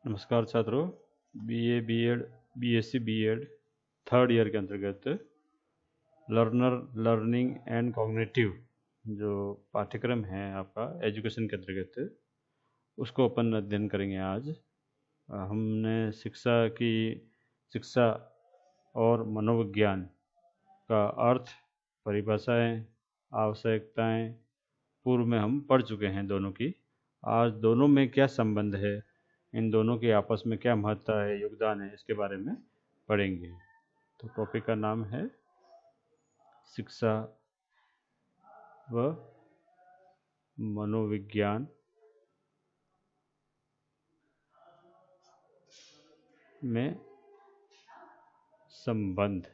नमस्कार छात्रों, BA, BEd, BSc, BEd third year के अंतर्गत लर्नर लर्निंग एंड कॉग्निटिव जो पाठ्यक्रम है आपका एजुकेशन के अंतर्गत, उसको अपन अध्ययन करेंगे आज। हमने शिक्षा और मनोविज्ञान का अर्थ, परिभाषाएं, आवश्यकताएं पूर्व में हम पढ़ चुके हैं दोनों की। आज दोनों में क्या संबंध है, इन दोनों के आपस में क्या महत्ता है, योगदान है, इसके बारे में पढ़ेंगे। तो टॉपिक का नाम है शिक्षा व मनोविज्ञान में संबंध,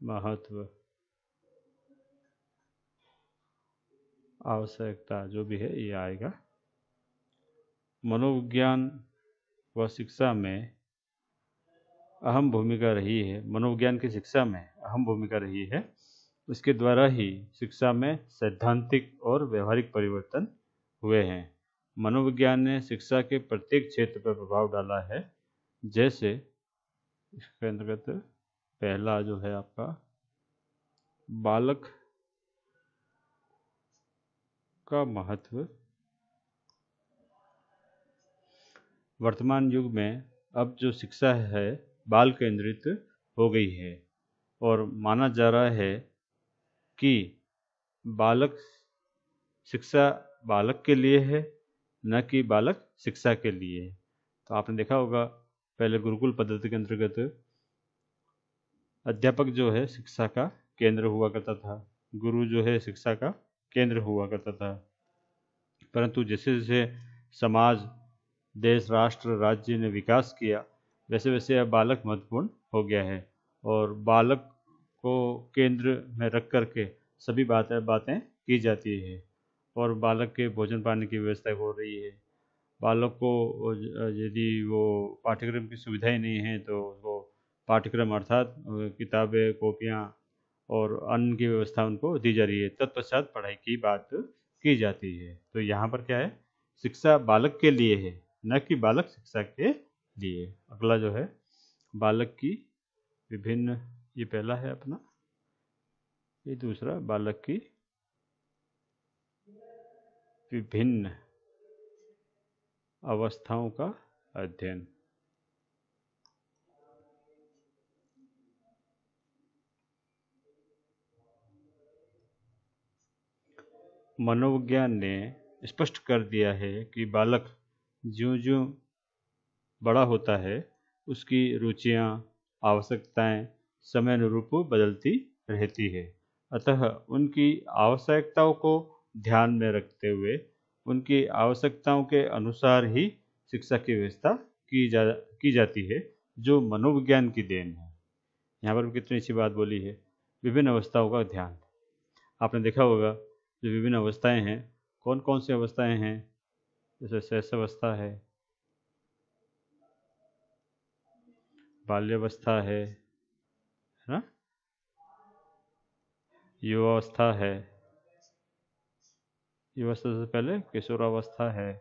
महत्व, आवश्यकता, जो भी है ये आएगा। मनोविज्ञान व शिक्षा में अहम भूमिका रही है, मनोविज्ञान की शिक्षा में अहम भूमिका रही है। इसके द्वारा ही शिक्षा में सैद्धांतिक और व्यवहारिक परिवर्तन हुए हैं। मनोविज्ञान ने शिक्षा के प्रत्येक क्षेत्र पर प्रभाव डाला है। जैसे इसके अंतर्गत पहला जो है आपका बालक का महत्व। वर्तमान युग में अब जो शिक्षा है बाल केंद्रित हो गई है और माना जा रहा है कि शिक्षा बालक के लिए है, न कि बालक शिक्षा के लिए। तो आपने देखा होगा पहले गुरुकुल पद्धति के अंतर्गत अध्यापक जो है शिक्षा का केंद्र हुआ करता था, गुरु जो है शिक्षा का केंद्र हुआ करता था। परंतु जैसे जैसे समाज, देश, राष्ट्र, राज्य ने विकास किया, वैसे वैसे अब बालक महत्वपूर्ण हो गया है और बालक को केंद्र में रख करके सभी बातें की जाती है और बालक के भोजन पानी की व्यवस्था हो रही है। बालक को यदि वो पाठ्यक्रम की सुविधाएं नहीं है तो वो पाठ्यक्रम अर्थात किताबें, कॉपियाँ और अन्न की व्यवस्था उनको दी जा रही है। तत्पश्चात पढ़ाई की बात की जाती है। तो यहाँ पर क्या है, शिक्षा बालक के लिए है, न कि बालक शिक्षा के लिए। अगला जो है बालक की विभिन्न, ये पहला है अपना, ये दूसरा बालक की विभिन्न अवस्थाओं का अध्ययन। मनोविज्ञान ने स्पष्ट कर दिया है कि बालक ज्यों-ज्यों बड़ा होता है उसकी रुचियाँ, आवश्यकताएं समय अनुरूप बदलती रहती है। अतः उनकी आवश्यकताओं को ध्यान में रखते हुए उनकी आवश्यकताओं के अनुसार ही शिक्षा की व्यवस्था की जाती है, जो मनोविज्ञान की देन है। यहाँ पर कितनी अच्छी बात बोली है, विभिन्न अवस्थाओं का ध्यान। आपने देखा होगा जो विभिन्न अवस्थाएं हैं, कौन कौन सी अवस्थाएं हैं, जैसे शैशवावस्था है, बाल्यावस्था है ना, युवावस्था है, युवावस्था से पहले किशोरावस्था है,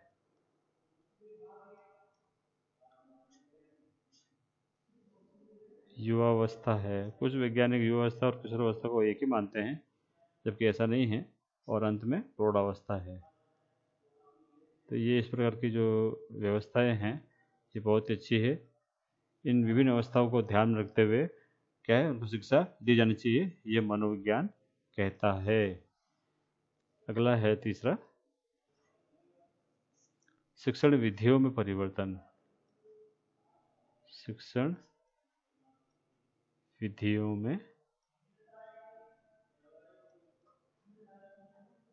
युवावस्था है। कुछ वैज्ञानिक युवावस्था और किशोरावस्था को एक ही मानते हैं, जबकि ऐसा नहीं है, और अंत में प्रौढ़ावस्था है। तो ये इस प्रकार की जो व्यवस्थाएं हैं ये बहुत अच्छी है। इन विभिन्न अवस्थाओं को ध्यान में रखते हुए क्या है, उनको शिक्षा दी जानी चाहिए, ये मनोविज्ञान कहता है। अगला है तीसरा, शिक्षण विधियों में परिवर्तन। शिक्षण विधियों में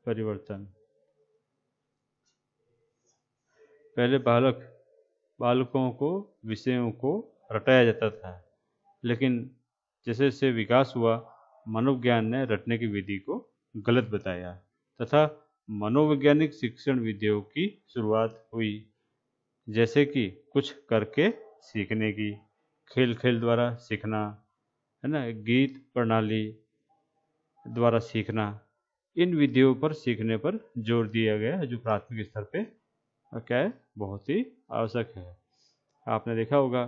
परिवर्तन। पहले बालकों को विषयों को रटाया जाता था, लेकिन जैसे जैसे विकास हुआ मनोविज्ञान ने रटने की विधि को गलत बताया तथा मनोवैज्ञानिक शिक्षण विधियों की शुरुआत हुई, जैसे कि कुछ करके सीखने की, खेल खेल द्वारा सीखना, है ना, गीत प्रणाली द्वारा सीखना, इन विधियों पर सीखने पर जोर दिया गया है, जो प्राथमिक स्तर पे क्या है, बहुत ही आवश्यक है। आपने देखा होगा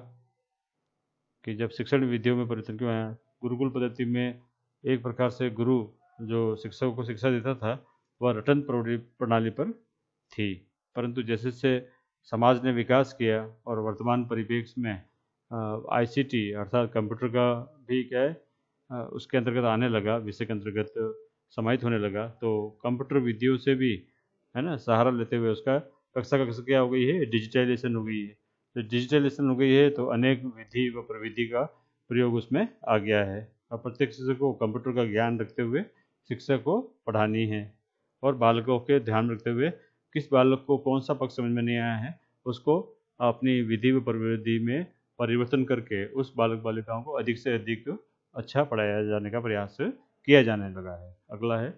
कि जब शिक्षण विधियों में परिवर्तन क्यों आया, गुरुकुल पद्धति में एक प्रकार से गुरु जो शिक्षकों को शिक्षा देता था वह रटन प्रणाली पर थी, परंतु जैसे जैसे समाज ने विकास किया और वर्तमान परिप्रेक्ष्य में आईसीटी अर्थात कंप्यूटर का भी क्या है उसके अंतर्गत आने लगा, विषय के अंतर्गत समाहित होने लगा, तो कंप्यूटर विधियों से भी है ना सहारा लेते हुए उसका कक्षा कक्षा क्या हो गई है, डिजिटलाइजेशन हो गई है। तो डिजिटलाइजेशन हो गई है तो अनेक विधि व प्रविधि का प्रयोग उसमें आ गया है। अब प्रत्येक शिक्षक को कंप्यूटर का ज्ञान रखते हुए शिक्षा को पढ़ानी है और बालकों के ध्यान रखते हुए किस बालक को कौन सा पक्ष समझ में नहीं आया है उसको अपनी विधि व प्रविधि में परिवर्तन करके उस बालक बालिकाओं को अधिक से अधिक अच्छा पढ़ाया जाने का प्रयास किया जाने लगा है। अगला है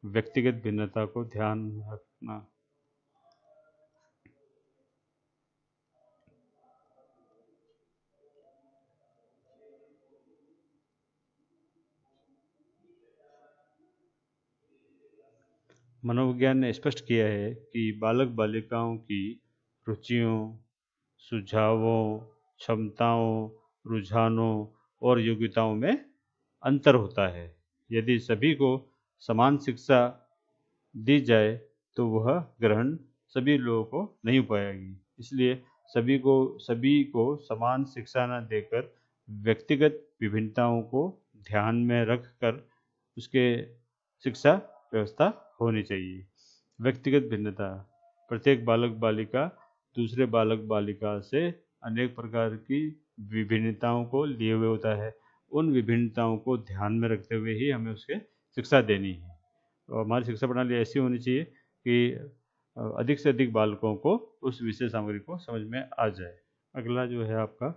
व्यक्तिगत भिन्नता को ध्यान रखना। मनोविज्ञान ने स्पष्ट किया है कि बालक बालिकाओं की रुचियों, सुझावों, क्षमताओं, रुझानों और योग्यताओं में अंतर होता है। यदि सभी को समान शिक्षा दी जाए तो वह ग्रहण सभी लोगों को नहीं हो पाएगी। इसलिए सभी को समान शिक्षा न देकर व्यक्तिगत विभिन्नताओं को ध्यान में रखकर उसके शिक्षा व्यवस्था होनी चाहिए। व्यक्तिगत भिन्नता, प्रत्येक बालक बालिका दूसरे बालक बालिका से अनेक प्रकार की विभिन्नताओं को लिए हुए होता है। उन विभिन्नताओं को ध्यान में रखते हुए ही हमें उसके शिक्षा देनी है। और हमारी शिक्षा प्रणाली ऐसी होनी चाहिए कि अधिक से अधिक बालकों को उस विषय सामग्री को समझ में आ जाए। अगला जो है आपका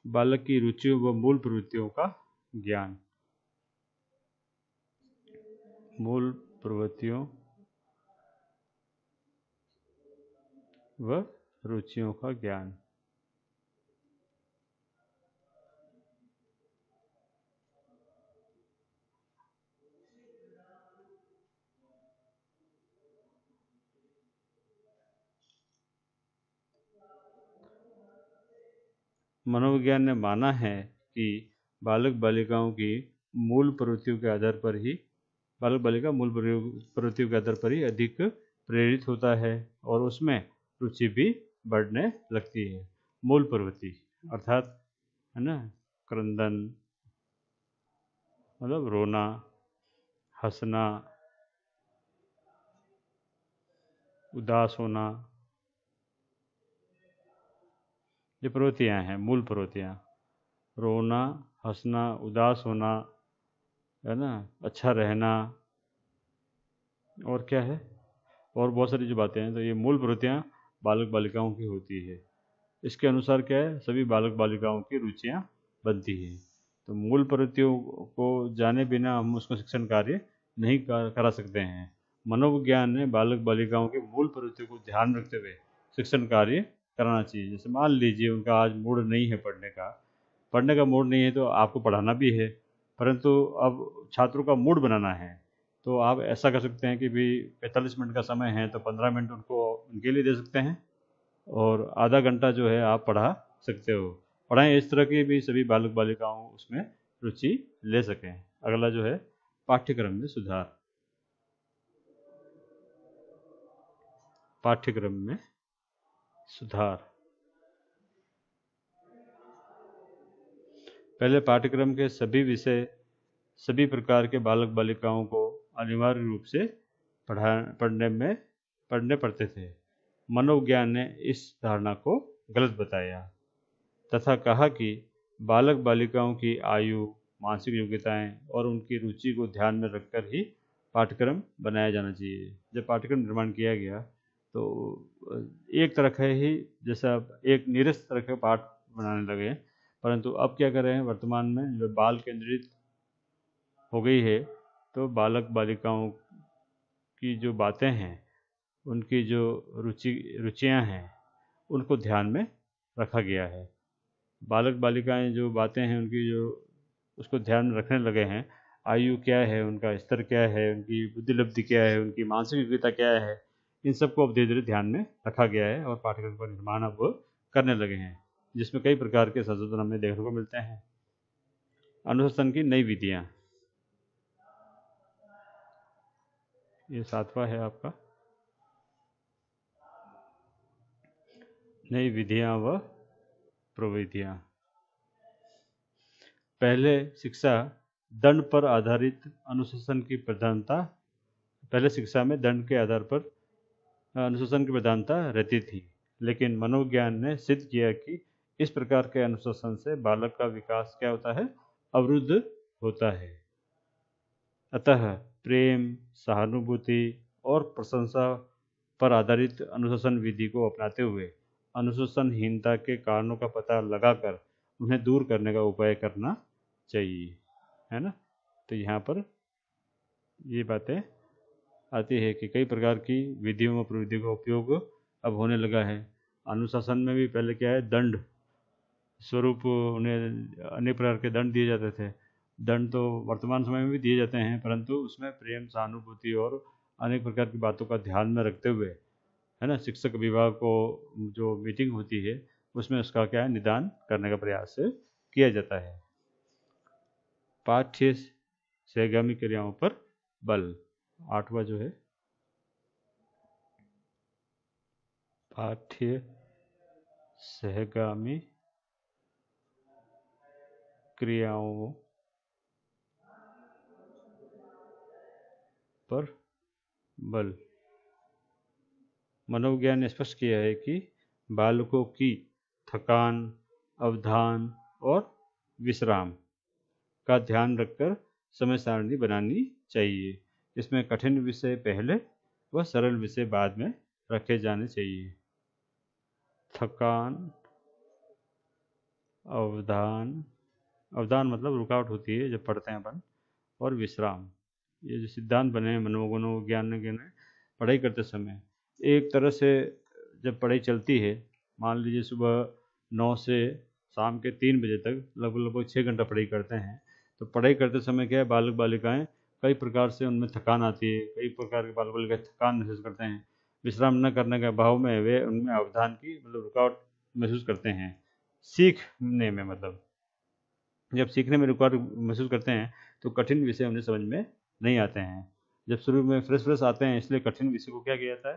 बालक की रुचियों व मूल प्रवृत्तियों का ज्ञान। मूल प्रवृत्तियों व रुचियों का ज्ञान। मनोविज्ञान ने माना है कि बालक बालिकाओं की मूल प्रवृत्तियों के आधार पर ही बालक बालिका मूल प्रवृत्तियों के आधार पर ही अधिक प्रेरित होता है और उसमें रुचि भी बढ़ने लगती है। मूल प्रवृत्ति अर्थात है ना क्रंदन मतलब रोना, हंसना, उदास होना, ये प्रवृत्तियाँ हैं मूल प्रवृत्तियाँ। रोना, हंसना, उदास होना, है ना, अच्छा रहना, और क्या है, और बहुत सारी जो बातें हैं, तो ये मूल प्रवृत्तियाँ बालक बालिकाओं की होती है। इसके अनुसार क्या है, सभी बालक बालिकाओं की रुचियाँ बनती हैं। तो मूल प्रवृत्तियों को जाने बिना हम उसका शिक्षण कार्य नहीं करा सकते हैं। मनोविज्ञान ने बालक बालिकाओं के मूल प्रवृत्तियों को ध्यान रखते हुए शिक्षण कार्य कराना चाहिए। जैसे मान लीजिए उनका आज मूड नहीं है पढ़ने का मूड नहीं है तो आपको पढ़ाना भी है, परंतु अब छात्रों का मूड बनाना है तो आप ऐसा कर सकते हैं कि भी 45 मिनट का समय है तो 15 मिनट उनके लिए दे सकते हैं और आधा घंटा जो है आप पढ़ा सकते हो। पढ़ाएं इस तरह की भी सभी बालक बालिकाओं उसमें रुचि ले सकें। अगला जो है पाठ्यक्रम में सुधार। पाठ्यक्रम में सुधार, पहले पाठ्यक्रम के सभी विषय सभी प्रकार के बालक बालिकाओं को अनिवार्य रूप से पढ़ने पड़ते थे। मनोविज्ञान ने इस धारणा को गलत बताया तथा कहा कि बालक बालिकाओं की आयु, मानसिक योग्यताएं और उनकी रुचि को ध्यान में रखकर ही पाठ्यक्रम बनाया जाना चाहिए। जब पाठ्यक्रम निर्माण किया गया तो एक तरह का ही जैसा एक नीरस तरह के पाठ बनाने लगे, परंतु अब क्या कर रहे हैं, वर्तमान में जो बाल केंद्रित हो गई है तो बालक बालिकाओं की जो बातें हैं, उनकी जो रुचियां हैं, उनको ध्यान में रखा गया है। बालक बालिकाएं जो बातें हैं उनकी जो उसको ध्यान में रखने लगे हैं। आयु क्या है, उनका स्तर क्या है, उनकी बुद्धिलब्धि क्या है, उनकी मानसिक योग्यता क्या है, इन सबको अब धीरे धीरे ध्यान में रखा गया है और पाठ्यक्रम का निर्माण अब करने लगे हैं, जिसमें कई प्रकार के संशोधन हमें देखने को मिलते हैं। अनुशासन की नई विधियां, ये 7वां है आपका। नई विधियां व प्रविधियां। पहले शिक्षा दंड पर आधारित अनुशासन की प्रधानता पहले शिक्षा में दंड के आधार पर अनुशासन की प्रधानता रहती थी, लेकिन मनोविज्ञान ने सिद्ध किया कि इस प्रकार के अनुशासन से बालक का विकास क्या होता है, अवरुद्ध होता है। अतः प्रेम, सहानुभूति और प्रशंसा पर आधारित अनुशासन विधि को अपनाते हुए अनुशासनहीनता के कारणों का पता लगाकर उन्हें दूर करने का उपाय करना चाहिए, है ना। तो यहाँ पर ये बातें आती है कि कई प्रकार की विधियों व प्रविधियों का उपयोग अब होने लगा है। अनुशासन में भी पहले क्या है, दंड स्वरूप उन्हें अनेक प्रकार के दंड दिए जाते थे। दंड तो वर्तमान समय में भी दिए जाते हैं, परंतु उसमें प्रेम, सहानुभूति और अनेक प्रकार की बातों का ध्यान में रखते हुए, है ना, शिक्षक विभाग को जो मीटिंग होती है उसमें उसका क्या है, निदान करने का प्रयास किया जाता है। पाठ्य सहगामी क्रियाओं पर बल, 8वां जो है, पाठ्य सहगामी क्रियाओं पर बल। मनोविज्ञान ने स्पष्ट किया है कि बालकों की थकान, अवधान और विश्राम का ध्यान रखकर समय सारणी बनानी चाहिए। इसमें कठिन विषय पहले व सरल विषय बाद में रखे जाने चाहिए। थकान, अवधान मतलब रुकावट होती है जब पढ़ते हैं अपन, और विश्राम, ये जो सिद्धांत बने हैं मनोविज्ञान के ने पढ़ाई करते समय, एक तरह से जब पढ़ाई चलती है, मान लीजिए सुबह 9 से शाम के 3 बजे तक लगभग 6 घंटा पढ़ाई करते हैं, तो पढ़ाई करते समय क्या है, बालक बालिकाएं कई प्रकार से उनमें थकान आती है, कई प्रकार के बालक बालिकाएं थकान महसूस करते हैं। विश्राम न करने के अभाव में वे उनमें अवधान की रुकावट महसूस करते हैं। सीखने में जब सीखने में रुकावट महसूस करते हैं तो कठिन विषय उन्हें समझ में नहीं आते हैं। जब शुरू में फ्रेश आते हैं, इसलिए कठिन विषय को क्या किया जाता है,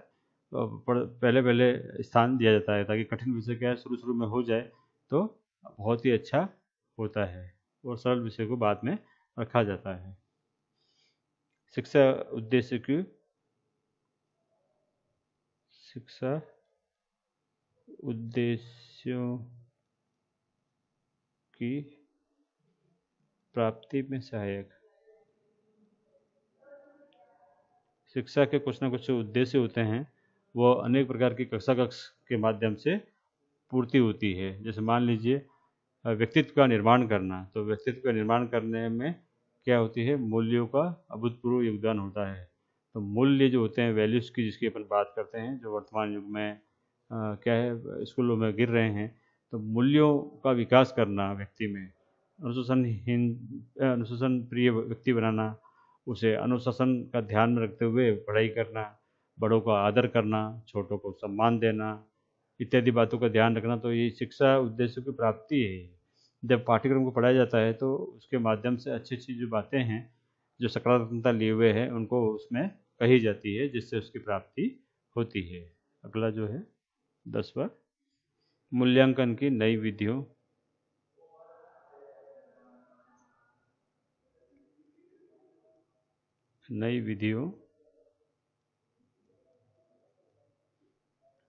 तो पहले स्थान दिया जाता है, ताकि कठिन विषय क्या है शुरू में हो जाए तो बहुत ही अच्छा होता है, और सरल विषय को बाद में रखा जाता है। शिक्षा उद्देश्यों की प्राप्ति में सहायक। शिक्षा के कुछ न कुछ उद्देश्य होते हैं, वो अनेक प्रकार की कक्षा के माध्यम से पूर्ति होती है। जैसे मान लीजिए व्यक्तित्व का निर्माण करना, तो व्यक्तित्व का निर्माण करने में क्या होती है, मूल्यों का अभूतपूर्व योगदान होता है। तो मूल्य जो होते हैं, वैल्यूज की जिसकी अपन बात करते हैं, जो वर्तमान युग में क्या है स्कूलों में गिर रहे हैं, तो मूल्यों का विकास करना व्यक्ति में, अनुशासन प्रिय व्यक्ति बनाना, उसे अनुशासन का ध्यान में रखते हुए पढ़ाई करना, बड़ों का आदर करना, छोटों को सम्मान देना, इत्यादि बातों का ध्यान रखना, तो ये शिक्षा उद्देश्यों की प्राप्ति है। जब पाठ्यक्रम को पढ़ाया जाता है तो उसके माध्यम से अच्छी अच्छी जो बातें हैं, जो सकारात्मकता लिए हुए हैं, उनको उसमें कही जाती है, जिससे उसकी प्राप्ति होती है। अगला जो है 10वां, मूल्यांकन की नई विधियों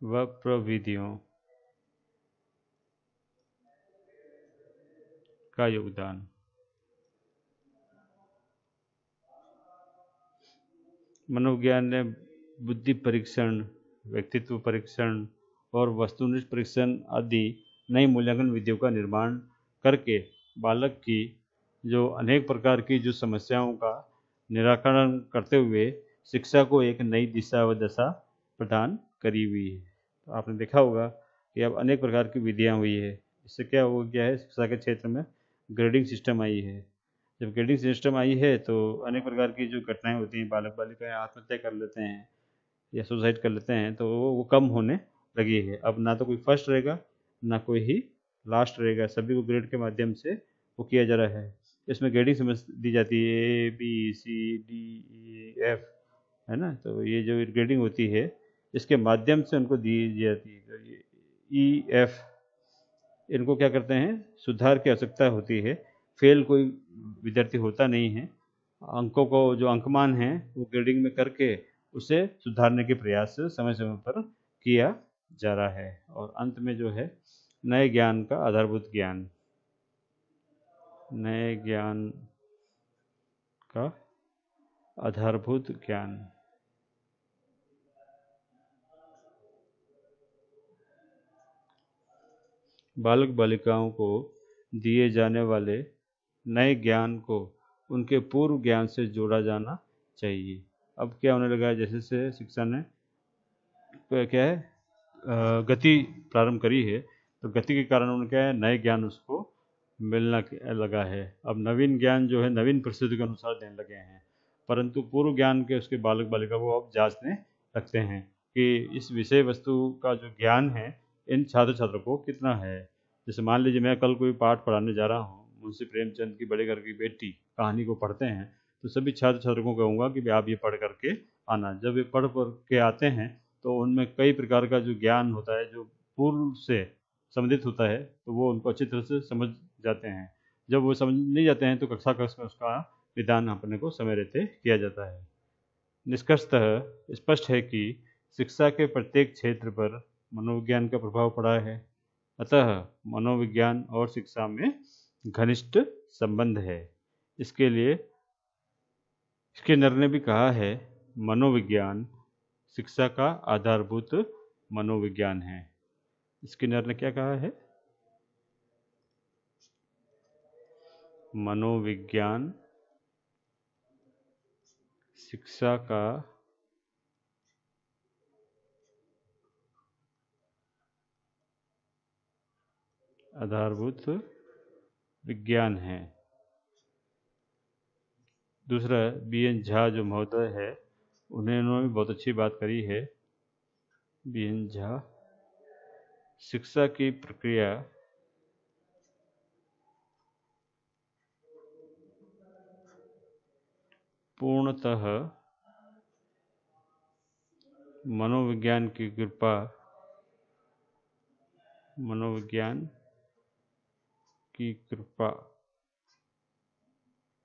व प्रविधियों का योगदान। मनोविज्ञान ने बुद्धि परीक्षण, व्यक्तित्व परीक्षण और वस्तुनिष्ठ परीक्षण आदि नई मूल्यांकन विधियों का निर्माण करके बालक की जो अनेक प्रकार की जो समस्याओं का निराकरण करते हुए शिक्षा को एक नई दिशा व दशा प्रदान करी हुई है। तो आपने देखा होगा कि अब अनेक प्रकार की विधियां हुई है। इससे क्या हो गया है, शिक्षा के क्षेत्र में ग्रेडिंग सिस्टम आई है। जब ग्रेडिंग सिस्टम आई है तो अनेक प्रकार की जो घटनाएं होती हैं, बालक बालिकाएं आत्महत्या कर लेते हैं या सुसाइड कर लेते हैं, तो वो कम होने लगी है। अब ना तो कोई फर्स्ट रहेगा, ना कोई ही लास्ट रहेगा, सभी को ग्रेड के माध्यम से वो किया जा रहा है। इसमें ग्रेडिंग समझ दी जाती है ABCDEF, है ना। तो ये जो ग्रेडिंग होती है इसके माध्यम से उनको दी जाती है। तो ये EF, इनको क्या करते हैं, सुधार की आवश्यकता होती है। फेल कोई विद्यार्थी होता नहीं है, अंकों को जो अंकमान है वो ग्रेडिंग में करके उसे सुधारने के प्रयास समय समय पर किया जा रहा है। और अंत में जो है नए ज्ञान का आधारभूत ज्ञान, नए ज्ञान का आधारभूत ज्ञान। बालक बालिकाओं को दिए जाने वाले नए ज्ञान को उनके पूर्व ज्ञान से जोड़ा जाना चाहिए। अब क्या होने लगा है, जैसे से शिक्षा ने क्या है गति प्रारंभ करी है, तो गति के कारण उन्हें क्या है, नए ज्ञान उसको मिलना लगा है। अब नवीन ज्ञान जो है नवीन परिस्थिति के अनुसार देने लगे हैं, परंतु पूर्व ज्ञान के उसके बालक बालिका को अब जांचने लगते हैं कि इस विषय वस्तु का जो ज्ञान है इन छात्र छात्रों को कितना है। जैसे मान लीजिए मैं कल कोई पाठ पढ़ाने जा रहा हूँ, मुंशी प्रेमचंद की बड़े घर की बेटी कहानी को पढ़ते हैं, तो सभी छात्र छात्रों को कहूँगा कि आप ये पढ़ करके आना। जब ये पढ़ के आते हैं तो उनमें कई प्रकार का जो ज्ञान होता है जो पूर्व से संबंधित होता है, तो वो उनको अच्छी तरह से समझ जाते हैं। जब वो समझ नहीं जाते हैं तो कक्षा कक्ष में उसका निदान अपने को समय रहते किया जाता है। निष्कर्षतः स्पष्ट है कि शिक्षा के प्रत्येक क्षेत्र पर मनोविज्ञान का प्रभाव पड़ा है। अतः मनोविज्ञान और शिक्षा में घनिष्ठ संबंध है। इसके लिए स्किनर ने भी कहा है, मनोविज्ञान शिक्षा का आधारभूत मनोविज्ञान है। स्किनर ने क्या कहा है, मनोविज्ञान शिक्षा का आधारभूत विज्ञान है। दूसरा, BN झा जो महोदय है उन्होंने भी बहुत अच्छी बात करी है। BN झा, शिक्षा की प्रक्रिया पूर्णतः मनोविज्ञान की कृपा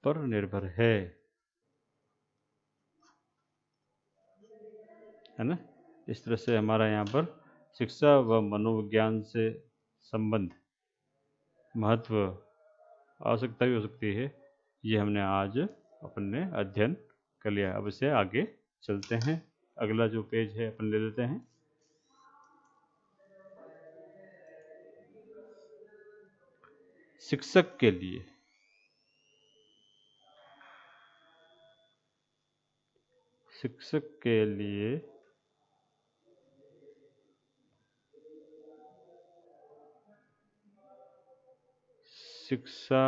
पर निर्भर है ना। इस तरह से हमारा यहाँ पर शिक्षा व मनोविज्ञान से संबंध, महत्व, आवश्यकता भी हो सकती है, ये हमने आज अपने अध्ययन कर लिया। अब इसे आगे चलते हैं। अगला जो पेज है अपन ले लेते हैं। शिक्षक के लिए शिक्षा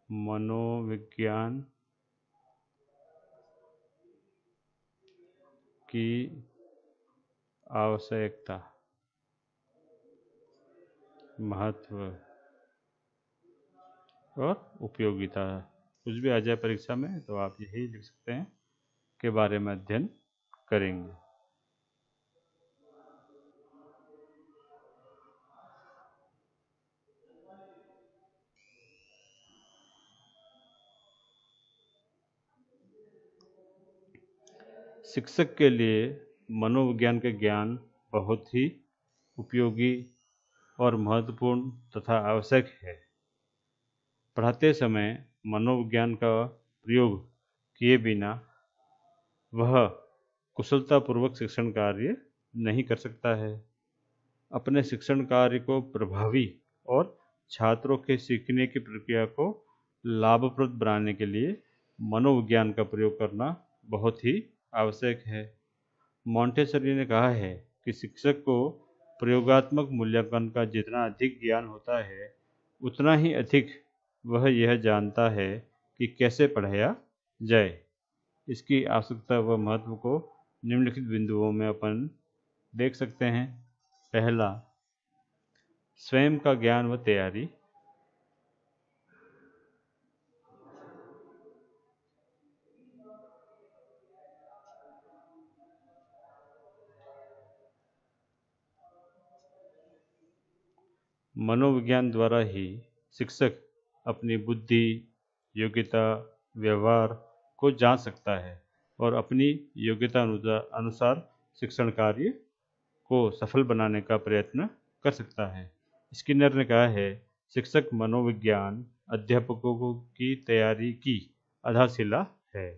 मनोविज्ञान की आवश्यकता, महत्व और उपयोगिता, कुछ भी आ जाए परीक्षा में तो आप यही लिख सकते हैं के बारे में अध्ययन करेंगे। शिक्षक के लिए मनोविज्ञान का ज्ञान बहुत ही उपयोगी और महत्वपूर्ण तथा आवश्यक है। पढ़ाते समय मनोविज्ञान का प्रयोग किए बिना वह कुशलतापूर्वक शिक्षण कार्य नहीं कर सकता है। अपने शिक्षण कार्य को प्रभावी और छात्रों के सीखने की प्रक्रिया को लाभप्रद बनाने के लिए मनोविज्ञान का प्रयोग करना बहुत ही आवश्यक है। मॉन्टेसरी ने कहा है कि शिक्षक को प्रयोगात्मक मूल्यांकन का जितना अधिक ज्ञान होता है उतना ही अधिक वह यह जानता है कि कैसे पढ़ाया जाए। इसकी आवश्यकता व महत्व को निम्नलिखित बिंदुओं में अपन देख सकते हैं। पहला, स्वयं का ज्ञान व तैयारी। मनोविज्ञान द्वारा ही शिक्षक अपनी बुद्धि, योग्यता, व्यवहार को जान सकता है और अपनी योग्यता अनुसार शिक्षण कार्य को सफल बनाने का प्रयत्न कर सकता है। स्किनर ने कहा है, शिक्षक मनोविज्ञान अध्यापकों की तैयारी की आधारशिला है।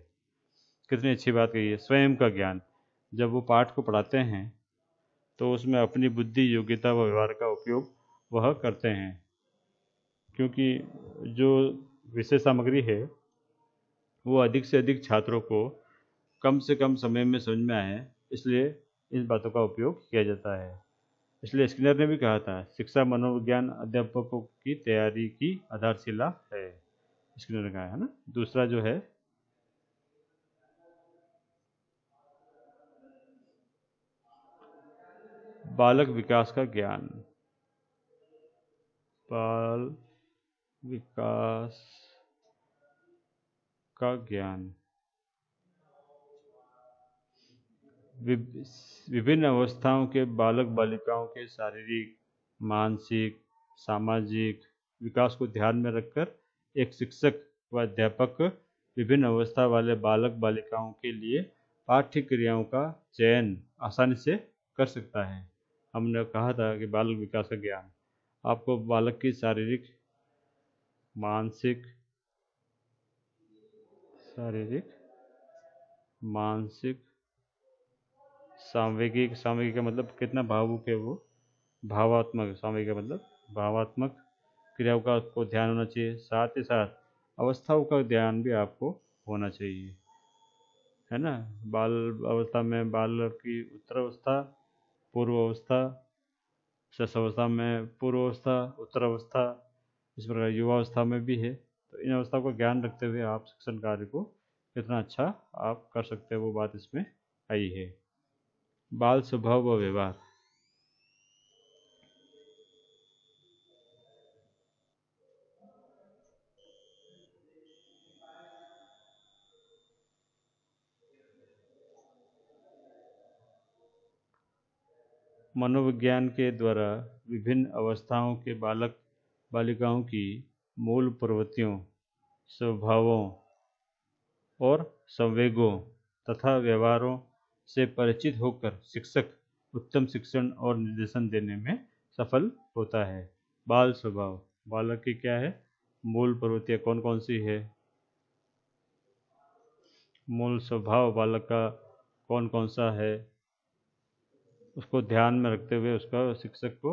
कितनी अच्छी बात कही है। स्वयं का ज्ञान, जब वो पाठ को पढ़ाते हैं तो उसमें अपनी बुद्धि, योग्यता व व्यवहार का उपयोग वह करते हैं, क्योंकि जो विषय सामग्री है वो अधिक से अधिक छात्रों को कम से कम समय में समझ में आए, इसलिए इन बातों का उपयोग किया जाता है। इसलिए स्किनर ने भी कहा था, शिक्षा मनोविज्ञान अध्यापकों की तैयारी की आधारशिला है। स्किनर ने कहा है ना। दूसरा जो है, बालक विकास का ज्ञान। बाल विकास का ज्ञान विभिन्न अवस्थाओं के बालक बालिकाओं के शारीरिक, मानसिक, सामाजिक विकास को ध्यान में रखकर एक शिक्षक व अध्यापक विभिन्न अवस्था वाले बालक बालिकाओं के लिए पाठ्य क्रियाओं का चयन आसानी से कर सकता है। हमने कहा था कि बालक विकास का ज्ञान आपको बालक की शारीरिक, मानसिक, सामवेगिक का मतलब कितना भावुक है वो, भावात्मक, सामवेगिक का मतलब भावात्मक क्रियाओं का आपको ध्यान होना चाहिए। साथ ही साथ अवस्थाओं का ध्यान भी आपको होना चाहिए, है ना। बाल अवस्था में बालक की उत्तरावस्था, पूर्व अवस्था, शैशवावस्था में पूर्व अवस्था, उत्तरावस्था, इस प्रकार युवावस्था में भी है। तो इन अवस्थाओं का ज्ञान रखते हुए आप शिक्षण कार्य को कितना अच्छा आप कर सकते हैं, वो बात इसमें आई है। बाल स्वभाव व व्यवहार। मनोविज्ञान के द्वारा विभिन्न अवस्थाओं के बालक बालिकाओं की मूल प्रवृत्तियों, स्वभावों और संवेगों तथा व्यवहारों से परिचित होकर शिक्षक उत्तम शिक्षण और निर्देशन देने में सफल होता है। बाल स्वभाव, बालक की क्या है, मूल प्रवृत्तियाँ कौन कौन सी है, मूल स्वभाव बालक का कौन कौन सा है, उसको ध्यान में रखते हुए उसका शिक्षक को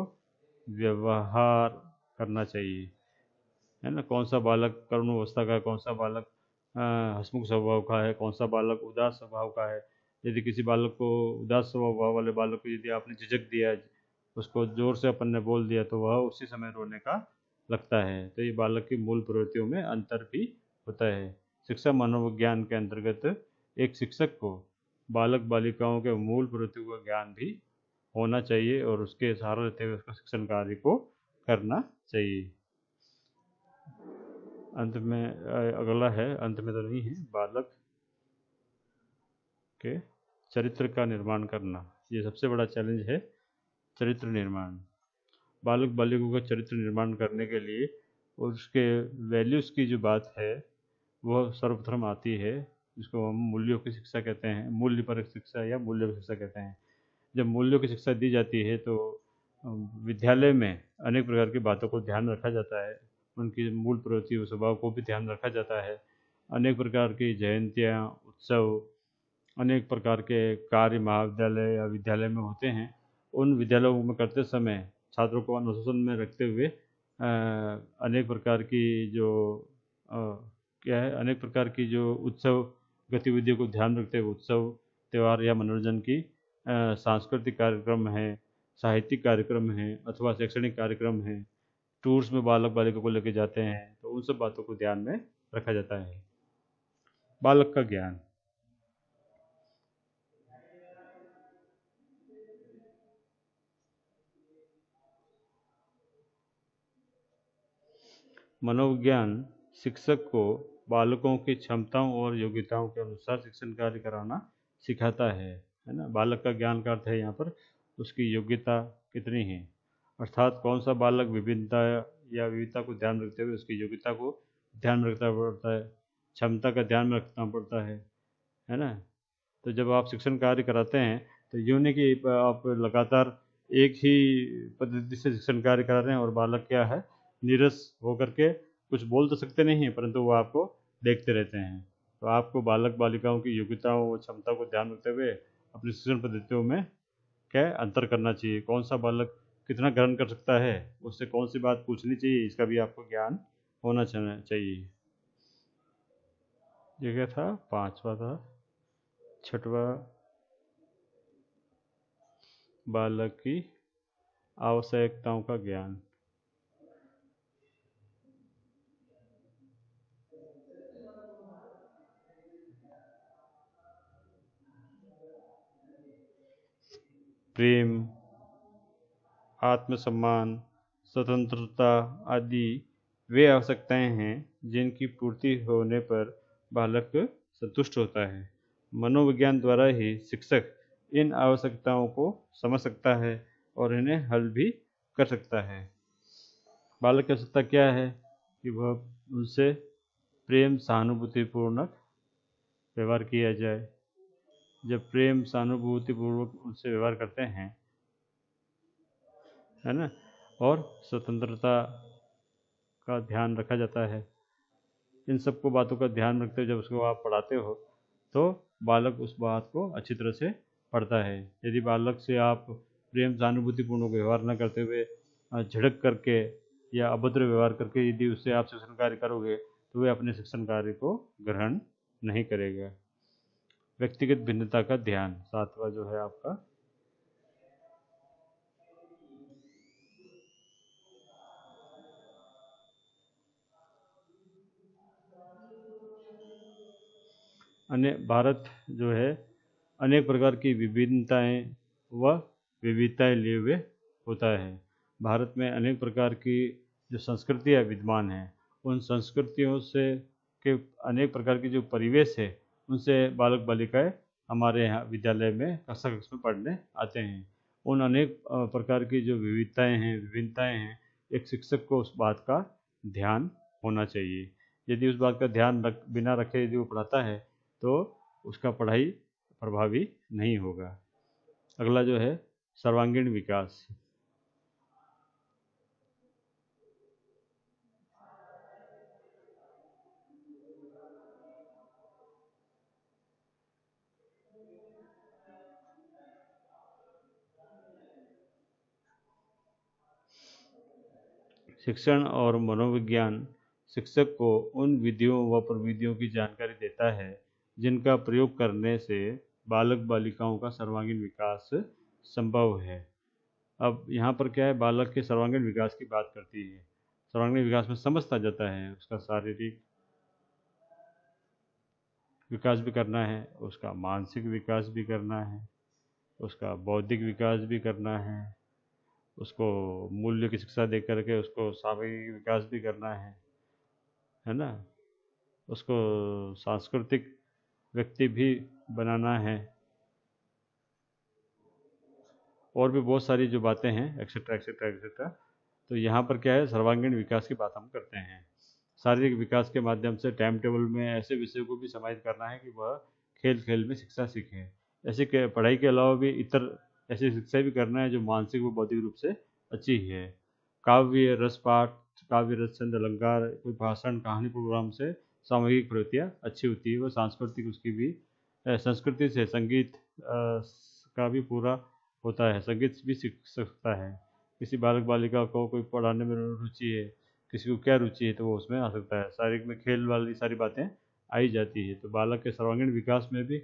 व्यवहार करना चाहिए, है ना। कौन सा बालक करुण अवस्था का है, कौन सा बालक हंसमुख स्वभाव का है, कौन सा बालक उदास स्वभाव का है। यदि किसी बालक को, उदास स्वभाव वाले बालक को यदि आपने झिझक दिया, उसको जोर से अपन ने बोल दिया, तो वह उसी समय रोने का लगता है। तो ये बालक की मूल प्रवृत्तियों में अंतर भी होता है। शिक्षा मनोविज्ञान के अंतर्गत एक शिक्षक को बालक बालिकाओं के मूल प्रवृत्तियों का ज्ञान भी होना चाहिए और उसके सहारा लेते हुए उसका शिक्षण कार्य को करना चाहिए। अंत में अगला है, अंत में तो नहीं है, बालक के चरित्र का निर्माण करना। ये सबसे बड़ा चैलेंज है, चरित्र निर्माण। बालक बालिकाओं का चरित्र निर्माण करने के लिए उसके वैल्यूज़ की जो बात है वह सर्वप्रथम आती है, जिसको हम मूल्यों की शिक्षा कहते हैं, मूल्य परक शिक्षा या मूल्यों की शिक्षा कहते हैं। जब मूल्यों की शिक्षा दी जाती है तो विद्यालय में अनेक प्रकार की बातों को ध्यान रखा जाता है, उनकी मूल प्रवृत्ति व स्वभाव को भी ध्यान रखा जाता है। अनेक प्रकार की जयंतियाँ, उत्सव, अनेक प्रकार के कार्य महाविद्यालय या विद्यालय में होते हैं। उन विद्यालयों में करते समय छात्रों को अनुशासन में रखते हुए अनेक प्रकार की जो क्या है, अनेक प्रकार की जो उत्सव गतिविधियों को ध्यान रखते हुए उत्सव, त्यौहार या मनोरंजन की सांस्कृतिक कार्यक्रम हैं, साहित्यिक कार्यक्रम हैं अथवा शैक्षणिक कार्यक्रम हैं, टूर्स में बालक बालिका को लेके जाते हैं, तो उन सब बातों को ध्यान में रखा जाता है। बालक का ज्ञान। मनोविज्ञान शिक्षक को बालकों की क्षमताओं और योग्यताओं के अनुसार शिक्षण कार्य कराना सिखाता है ना। बालक का ज्ञान का अर्थ है यहाँ पर उसकी योग्यता कितनी है, अर्थात कौन सा बालक विभिन्नता या विविधता को ध्यान रखते हुए उसकी योग्यता को ध्यान में रखना पड़ता है, क्षमता का ध्यान में रखना पड़ता है ना। तो जब आप शिक्षण कार्य कराते हैं तो यूँ नहीं कि आप लगातार एक ही पद्धति से शिक्षण कार्य करा रहे हैं और बालक क्या है, नीरस होकर के कुछ बोल तो सकते नहीं हैं परंतु वो आपको देखते रहते हैं। तो आपको बालक बालिकाओं की योग्यताओं और क्षमता को ध्यान रखते हुए अपनी शिक्षण पद्धतियों में क्या अंतर करना चाहिए, कौन सा बालक कितना ग्रहण कर सकता है, उससे कौन सी बात पूछनी चाहिए, इसका भी आपको ज्ञान होना चाहिए। ये क्या था, पांचवा था। छठवा बालक की आवश्यकताओं का ज्ञान। प्रेम, आत्मसम्मान, स्वतंत्रता आदि वे आवश्यकताएं हैं जिनकी पूर्ति होने पर बालक संतुष्ट होता है। मनोविज्ञान द्वारा ही शिक्षक इन आवश्यकताओं को समझ सकता है और इन्हें हल भी कर सकता है। बालक की आवश्यकता क्या है कि वह उनसे प्रेम सहानुभूतिपूर्वक व्यवहार किया जाए। जब प्रेम सहानुभूतिपूर्वक उनसे व्यवहार करते हैं, है ना, और स्वतंत्रता का ध्यान रखा जाता है, इन सबको बातों का ध्यान रखते हुए जब उसको आप पढ़ाते हो तो बालक उस बात को अच्छी तरह से पढ़ता है। यदि बालक से आप प्रेम सहानुभूतिपूर्ण व्यवहार न करते हुए झिड़क करके या अभद्र व्यवहार करके यदि उससे आप शिक्षण कार्य करोगे तो वह अपने शिक्षण कार्य को ग्रहण नहीं करेगा। व्यक्तिगत भिन्नता का ध्यान, सातवां जो है आपका। भारत जो है अनेक प्रकार की विभिन्नताएं व विविधताएं लिए हुए होता है। भारत में अनेक प्रकार की जो संस्कृतियाँ विद्यमान हैं, उन संस्कृतियों से के अनेक प्रकार की जो परिवेश है उनसे बालक बालिकाएं हमारे यहाँ विद्यालय में कक्षा में पढ़ने आते हैं। उन अनेक प्रकार की जो विविधताएं हैं, विभिन्नताएं हैं, एक शिक्षक को उस बात का ध्यान होना चाहिए। यदि उस बात का ध्यान बिना रखे यदि वो पढ़ाता है तो उसका पढ़ाई प्रभावी नहीं होगा। अगला जो है सर्वांगीण विकास। शिक्षण और मनोविज्ञान शिक्षक को उन विधियों व प्रविधियों की जानकारी देता है जिनका प्रयोग करने से बालक बालिकाओं का सर्वांगीण विकास संभव है। अब यहाँ पर क्या है, बालक के सर्वांगीण विकास की बात करती है। सर्वांगीण विकास में समझता जाता है उसका शारीरिक विकास भी करना है, उसका मानसिक विकास भी करना है, उसका बौद्धिक विकास भी करना है, उसको मूल्य की शिक्षा दे करके उसको सामाजिक विकास भी करना है ना, उसको सांस्कृतिक व्यक्ति भी बनाना है, और भी बहुत सारी जो बातें हैं एक्सेट्रा एक्सेट्रा एक्सेट्रा। तो यहाँ पर क्या है, सर्वांगीण विकास की बात हम करते हैं। शारीरिक विकास के माध्यम से टाइम टेबल में ऐसे विषयों को भी समाहित करना है कि वह खेल खेल में शिक्षा सीखें। ऐसे के पढ़ाई के अलावा भी इतर ऐसी शिक्षा भी करना है जो मानसिक व बौद्धिक रूप से अच्छी है। काव्य रस पाठ, काव्य रस छंद अलंकार, कोई भाषण कहानी प्रोग्राम से सामूहिक प्रवृत्तियाँ अच्छी होती है। वह सांस्कृतिक उसकी भी संस्कृति से संगीत का भी पूरा होता है, संगीत भी सीख सकता है। किसी बालक बालिका को कोई पढ़ाने में रुचि है, किसी को क्या रुचि है तो वो उसमें आ सकता है। शारीरिक में खेल वाली सारी बातें आई जाती है। तो बालक के सर्वांगीण विकास में भी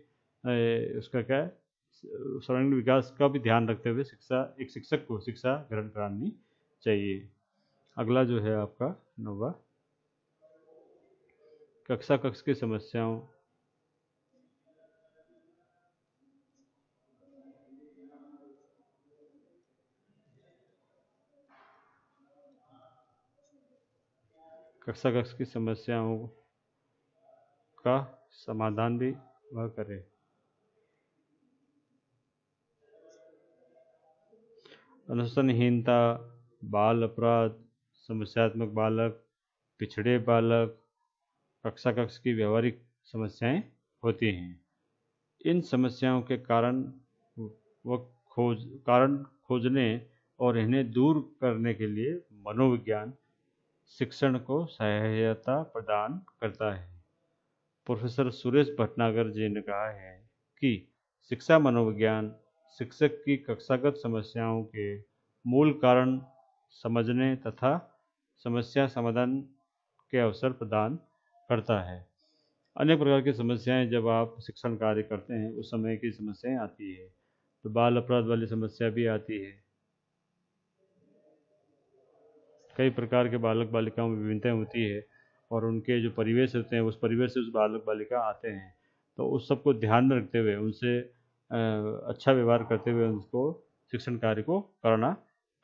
उसका क्या है, सर्वांगीण विकास का भी ध्यान रखते हुए एक शिक्षक को शिक्षा ग्रहण करानी चाहिए। अगला जो है आपका 9वां, कक्षा कक्ष की समस्याओं। कक्षा कक्ष की समस्याओं का समाधान भी वह करे। अनुशासनहीनता, बाल अपराध, समस्यात्मक बालक, पिछड़े बालक, कक्षा कक्ष की व्यवहारिक समस्याएं होती हैं। इन समस्याओं के कारण खोजने और इन्हें दूर करने के लिए मनोविज्ञान शिक्षण को सहायता प्रदान करता है। प्रोफेसर सुरेश भटनागर जी ने कहा है कि शिक्षा मनोविज्ञान शिक्षक की कक्षागत समस्याओं के मूल कारण समझने तथा समस्या समाधान के अवसर प्रदान करता है। अनेक प्रकार की समस्याएं जब आप शिक्षण कार्य करते हैं उस समय की समस्याएं आती है, तो बाल अपराध वाली समस्या भी आती है। कई प्रकार के बालक बालिकाओं में विभिन्नताएं होती है और उनके जो परिवेश होते हैं उस परिवेश से उस बालक बालिका आते हैं, तो उस सबको ध्यान में रखते हुए उनसे अच्छा व्यवहार करते हुए उनको शिक्षण कार्य को करना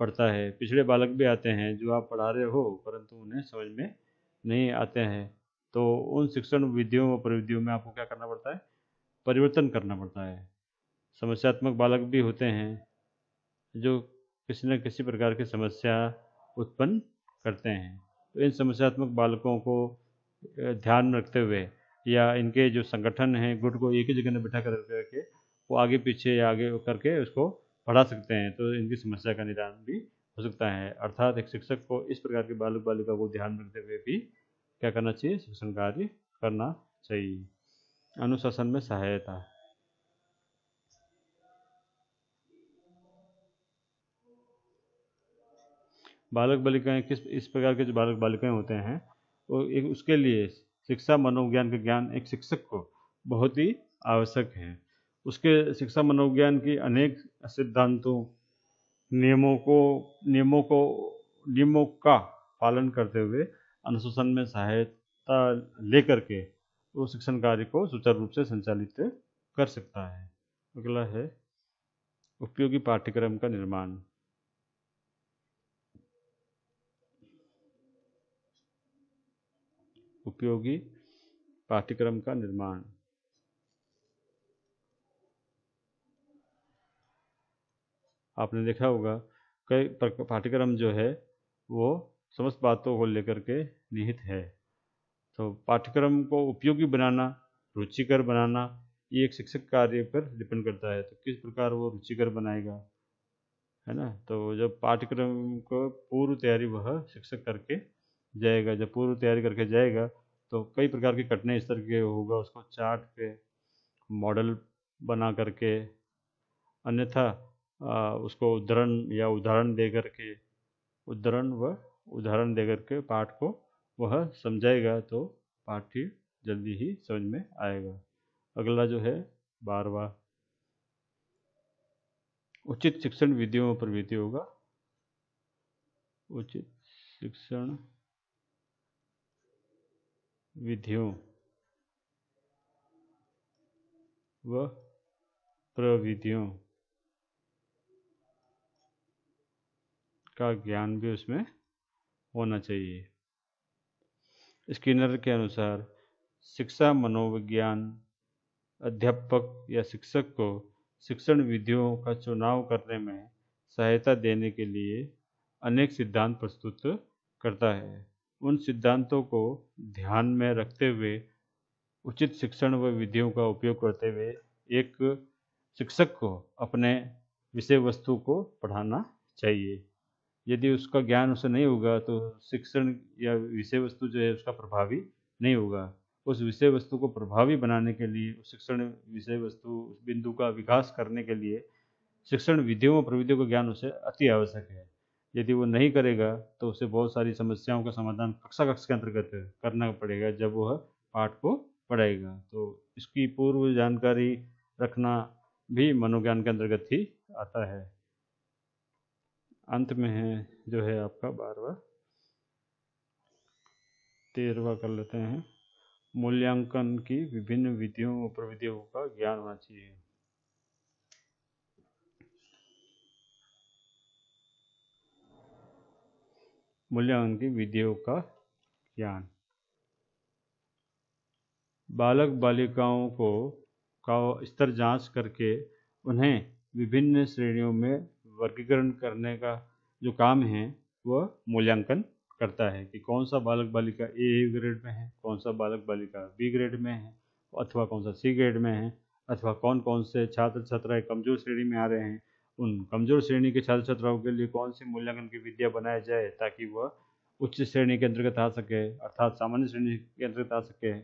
पड़ता है। पिछड़े बालक भी आते हैं जो आप पढ़ा रहे हो परंतु उन्हें समझ में नहीं आते हैं, तो उन शिक्षण विधियों व प्रविधियों में आपको क्या करना पड़ता है, परिवर्तन करना पड़ता है। समस्यात्मक बालक भी होते हैं जो किसी न किसी प्रकार की समस्या उत्पन्न करते हैं, तो इन समस्यात्मक बालकों को ध्यान में रखते हुए या इनके जो संगठन हैं गुट को एक ही जगह में बिठा करके वो आगे पीछे या आगे करके उसको पढ़ा सकते हैं, तो इनकी समस्या का निदान भी हो सकता है। अर्थात एक शिक्षक को इस प्रकार के बालक बालिका को ध्यान में रखते हुए भी क्या करना चाहिए, शिक्षण कार्य करना चाहिए। अनुशासन में सहायता। बालक बालिकाएं इस प्रकार के जो बालक बालिकाएं होते हैं वो एक उसके लिए शिक्षा मनोविज्ञान का ज्ञान एक शिक्षक को बहुत ही आवश्यक है। उसके शिक्षा मनोविज्ञान की अनेक सिद्धांतों नियमों का पालन करते हुए अनुशासन में सहायता लेकर के वो शिक्षण कार्य को सुचारू रूप से संचालित कर सकता है। अगला है उपयोगी पाठ्यक्रम का निर्माण। उपयोगी पाठ्यक्रम का निर्माण। आपने देखा होगा कई पाठ्यक्रम जो है वो समस्त बातों को लेकर के निहित है, तो पाठ्यक्रम को उपयोगी बनाना, रुचिकर बनाना, ये एक शिक्षक कार्य पर डिपेंड करता है। तो किस प्रकार वो रुचिकर बनाएगा, है ना। तो जब पाठ्यक्रम को पूर्व तैयारी वह शिक्षक करके जाएगा, जब पूर्व तैयारी करके जाएगा तो कई प्रकार के कठिनाई स्तर के होगा, उसको चार्ट पे मॉडल बना करके, अन्यथा उसको उदाहरण दे करके उदाहरण दे करके पाठ को वह समझाएगा, तो पाठ्य जल्दी ही समझ में आएगा। अगला जो है 12वां, उचित शिक्षण विधियों और प्रवृत्ति होगा। उचित शिक्षण विधियों व प्रविधियों का ज्ञान भी उसमें होना चाहिए। स्किनर के अनुसार शिक्षा मनोविज्ञान अध्यापक या शिक्षक को शिक्षण विधियों का चुनाव करने में सहायता देने के लिए अनेक सिद्धांत प्रस्तुत करता है। उन सिद्धांतों को ध्यान में रखते हुए उचित शिक्षण व विधियों का उपयोग करते हुए एक शिक्षक को अपने विषय वस्तु को पढ़ाना चाहिए। यदि उसका ज्ञान उसे नहीं होगा तो शिक्षण या विषय वस्तु जो है उसका प्रभावी नहीं होगा। उस विषय वस्तु को प्रभावी बनाने के लिए, शिक्षण विषय वस्तु उस बिंदु का विकास करने के लिए शिक्षण विधियों और प्रविधियों का ज्ञान उसे अति आवश्यक है। यदि वो नहीं करेगा तो उसे बहुत सारी समस्याओं का समाधान कक्षा कक्ष के अंतर्गत करना पड़ेगा जब वह पाठ को पढ़ाएगा। तो इसकी पूर्व जानकारी रखना भी मनोविज्ञान के अंतर्गत ही आता है। अंत में है जो है आपका 12वां, 13वां कर लेते हैं। मूल्यांकन की विभिन्न विधियों और प्रविधियों का ज्ञान होना चाहिए। मूल्यांकन की विधियों का ज्ञान। बालक बालिकाओं को का स्तर जांच करके उन्हें विभिन्न श्रेणियों में वर्गीकरण करने का जो काम है वह मूल्यांकन करता है कि कौन सा बालक बालिका ए ग्रेड में है, कौन सा बालक बालिका बी ग्रेड में है, अथवा कौन सा सी ग्रेड में है, अथवा कौन कौन से छात्र छात्राएं कमजोर श्रेणी में आ रहे हैं, उन कमजोर श्रेणी के छात्र छात्राओं के लिए कौन सी मूल्यांकन की विधियाँ बनाई जाए ताकि वह उच्च श्रेणी के अंतर्गत आ सके, अर्थात सामान्य श्रेणी के अंतर्गत आ सके।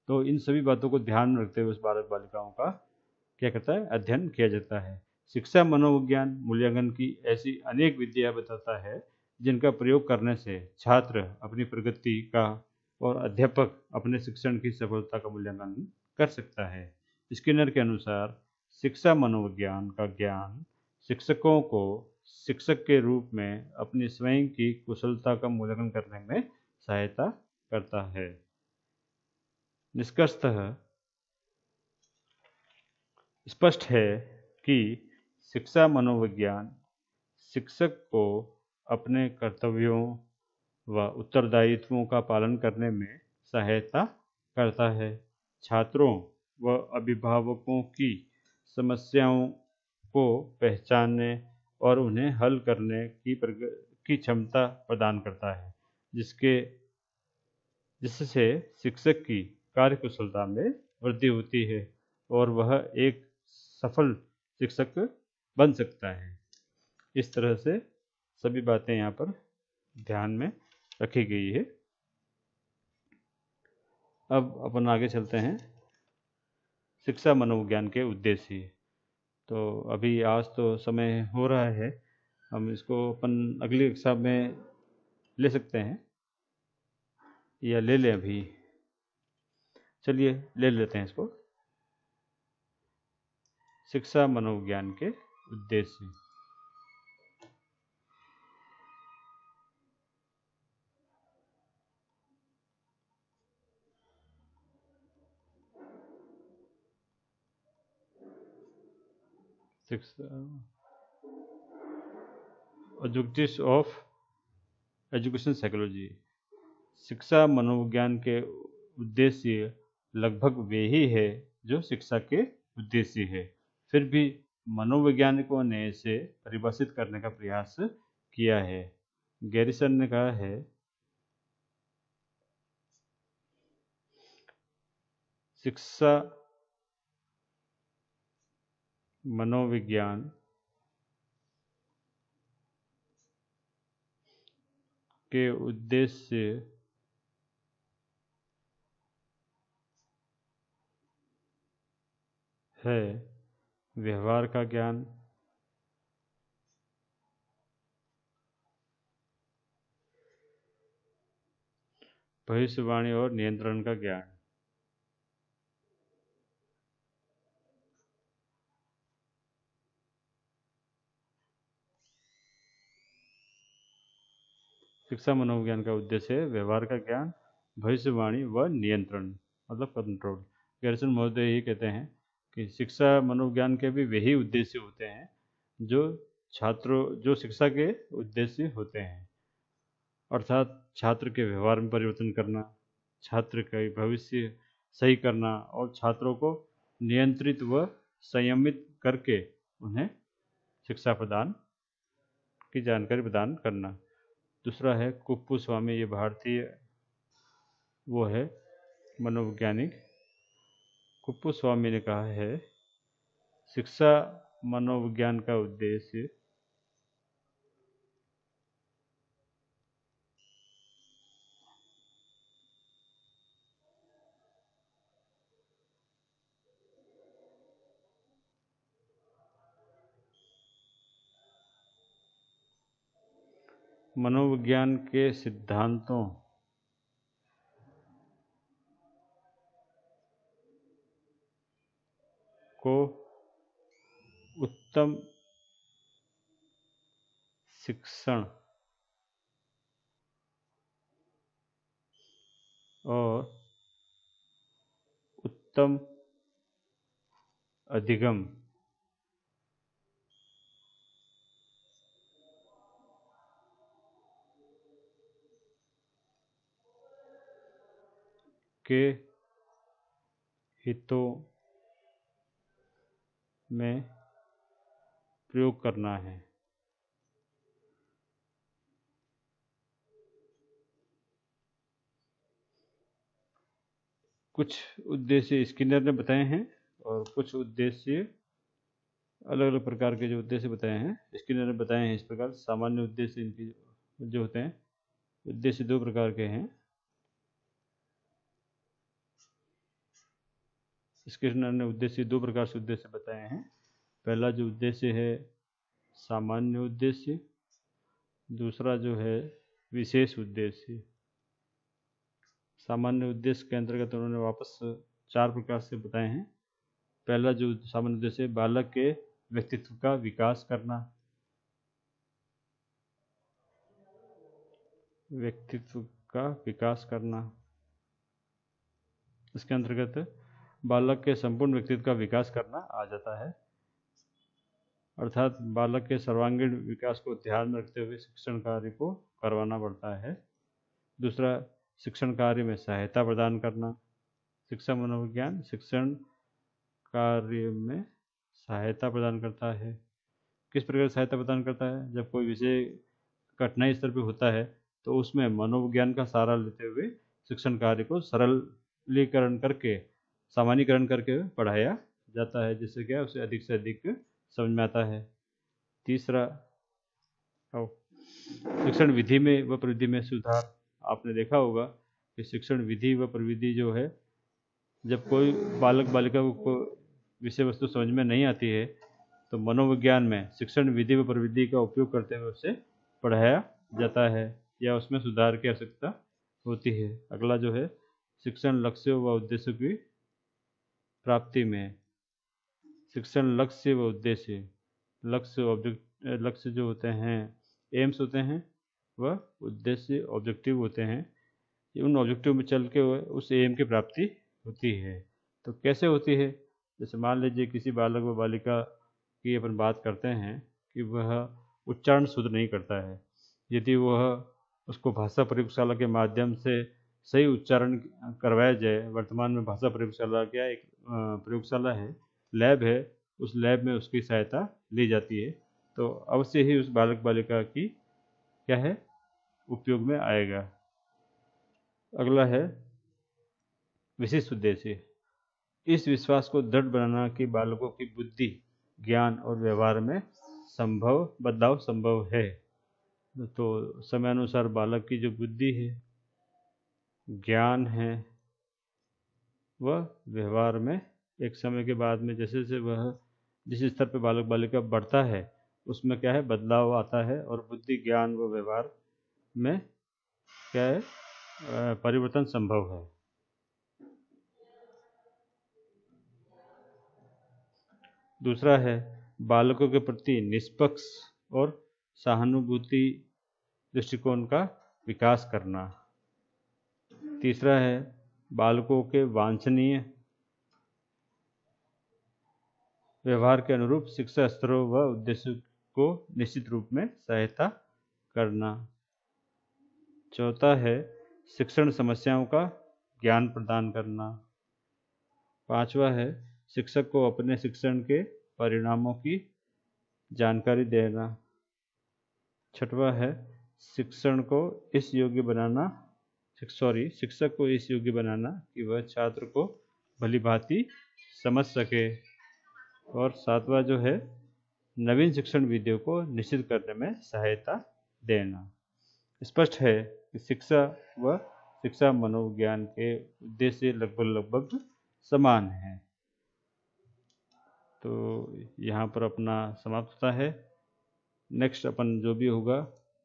तो इन सभी बातों को ध्यान में रखते हुए उस बालक बालिकाओं का क्या करता है, अध्ययन किया जाता है। शिक्षा मनोविज्ञान मूल्यांकन की ऐसी अनेक विधियां बताता है जिनका प्रयोग करने से छात्र अपनी प्रगति का और अध्यापक अपने शिक्षण की सफलता का मूल्यांकन कर सकता है। स्किनर के अनुसार शिक्षा मनोविज्ञान का ज्ञान शिक्षकों को शिक्षक के रूप में अपनी स्वयं की कुशलता का मूल्यांकन करने में सहायता करता है। निष्कर्षतः स्पष्ट है कि शिक्षा मनोविज्ञान शिक्षक को अपने कर्तव्यों व उत्तरदायित्वों का पालन करने में सहायता करता है। छात्रों व अभिभावकों की समस्याओं को पहचानने और उन्हें हल करने की क्षमता प्रदान करता है, जिससे शिक्षक की कार्यकुशलता में वृद्धि होती है और वह एक सफल शिक्षक बन सकता है। इस तरह से सभी बातें यहाँ पर ध्यान में रखी गई है। अब अपन आगे चलते हैं शिक्षा मनोविज्ञान के उद्देश्य। तो अभी आज तो समय हो रहा है, हम इसको अपन अगली कक्षा में ले सकते हैं या ले लें अभी। चलिए ले लेते हैं इसको। शिक्षा मनोविज्ञान के उद्देश्य। Objectives of education psychology. शिक्षा मनोविज्ञान के उद्देश्य लगभग वे ही है जो शिक्षा के उद्देश्य है, फिर भी मनोवैज्ञानिकों ने इसे परिभाषित करने का प्रयास किया है। गैरिसन ने कहा है, शिक्षा मनोविज्ञान के उद्देश्य है व्यवहार का ज्ञान, भविष्यवाणी और नियंत्रण का ज्ञान। शिक्षा मनोविज्ञान का उद्देश्य है व्यवहार का ज्ञान, भविष्यवाणी व नियंत्रण, मतलब कंट्रोल। गैरिसन महोदय ये कहते हैं कि शिक्षा मनोविज्ञान के भी वही उद्देश्य होते हैं जो शिक्षा के उद्देश्य होते हैं, अर्थात छात्र के व्यवहार में परिवर्तन करना, छात्र का भविष्य सही करना और छात्रों को नियंत्रित व संयमित करके उन्हें शिक्षा प्रदान की जानकारी प्रदान करना। दूसरा है कुप्पुस्वामी, ये भारतीय वो है मनोवैज्ञानिक। कुप्पुस्वामी ने कहा है, शिक्षा मनोविज्ञान का उद्देश्य मनोविज्ञान के सिद्धांतों को उत्तम शिक्षण और उत्तम अधिगम के हितों में प्रयोग करना है। कुछ उद्देश्य स्किनर ने बताए हैं और कुछ उद्देश्य अलग अलग प्रकार के जो उद्देश्य बताए हैं स्किनर ने बताए हैं इस प्रकार। सामान्य उद्देश्य इनकी जो होते हैं, उद्देश्य दो प्रकार के हैं। स्किनर ने उद्देश्य दो प्रकार से उद्देश्य बताए हैं। पहला जो उद्देश्य है सामान्य उद्देश्य, दूसरा जो है विशेष उद्देश्य। सामान्य उद्देश्य के अंतर्गत उन्होंने वापस चार प्रकार से बताए हैं। पहला जो सामान्य उद्देश्य है बालक के व्यक्तित्व का विकास करना, व्यक्तित्व का विकास करना। इसके अंतर्गत बालक के संपूर्ण व्यक्तित्व का विकास करना आ जाता है, अर्थात बालक के सर्वांगीण विकास को ध्यान में रखते हुए शिक्षण कार्य को करवाना पड़ता है। दूसरा, शिक्षण कार्य में सहायता प्रदान करना। शिक्षा मनोविज्ञान शिक्षण कार्य में सहायता प्रदान करता है। किस प्रकार सहायता प्रदान करता है? जब कोई विषय कठिनाई स्तर पर होता है तो उसमें मनोविज्ञान का सहारा लेते हुए शिक्षण कार्य को सरलीकरण करके, सामान्यीकरण करके पढ़ाया जाता है, जिससे क्या उसे अधिक से अधिक समझ में आता है। तीसरा, शिक्षण विधि में व प्रविधि में सुधार। आपने देखा होगा कि शिक्षण विधि व प्रविधि जो है, जब कोई बालक बालिका को विषय वस्तु समझ में नहीं आती है तो मनोविज्ञान में शिक्षण विधि व प्रविधि का उपयोग करते हुए उसे पढ़ाया जाता है या उसमें सुधार की आवश्यकता होती है। अगला जो है शिक्षण लक्ष्य व उद्देश्य की प्राप्ति में। शिक्षण लक्ष्य व उद्देश्य, लक्ष्य जो होते हैं एम्स होते हैं, वह उद्देश्य ऑब्जेक्टिव होते हैं। उन ऑब्जेक्टिव में चल के उस एम की प्राप्ति होती है। तो कैसे होती है? जैसे मान लीजिए किसी बालक व बालिका की अपन बात करते हैं कि वह उच्चारण शुद्ध नहीं करता है। यदि वह उसको भाषा प्रयोगशाला के माध्यम से सही उच्चारण करवाया जाए, वर्तमान में भाषा प्रयोगशाला क्या एक प्रयोगशाला है, लैब है, उस लैब में उसकी सहायता ली जाती है तो अवश्य ही उस बालक बालिका की क्या है उपयोग में आएगा। अगला है विशिष्ट उद्देश्य। इस विश्वास को दृढ़ बनाना कि बालकों की बुद्धि, ज्ञान और व्यवहार में बदलाव संभव है। तो समयानुसार बालक की जो बुद्धि है, ज्ञान है, वह व्यवहार में एक समय के बाद में जैसे जैसे वह जिस स्तर पर बालक बालिका बढ़ता है उसमें क्या है बदलाव आता है और बुद्धि, ज्ञान व व्यवहार में क्या है परिवर्तन संभव है। दूसरा है बालकों के प्रति निष्पक्ष और सहानुभूति दृष्टिकोण का विकास करना। तीसरा है बालकों के वांछनीय व्यवहार के अनुरूप शिक्षा स्तरों व उद्देश्यों को निश्चित रूप में सहायता करना। चौथा है शिक्षण समस्याओं का ज्ञान प्रदान करना। पांचवा है शिक्षक को अपने शिक्षण के परिणामों की जानकारी देना। छठवां है शिक्षक को इस योग्य बनाना कि वह छात्र को भली भांति समझ सके। और सातवां जो है नवीन शिक्षण विधियों को निश्चित करने में सहायता देना। स्पष्ट है कि शिक्षा व शिक्षा मनोविज्ञान के उद्देश्य लगभग समान हैं। तो यहाँ पर अपना समाप्त होता है। नेक्स्ट अपन जो भी होगा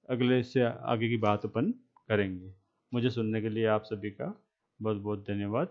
अगले से आगे की बात अपन करेंगे। मुझे सुनने के लिए आप सभी का बहुत बहुत धन्यवाद।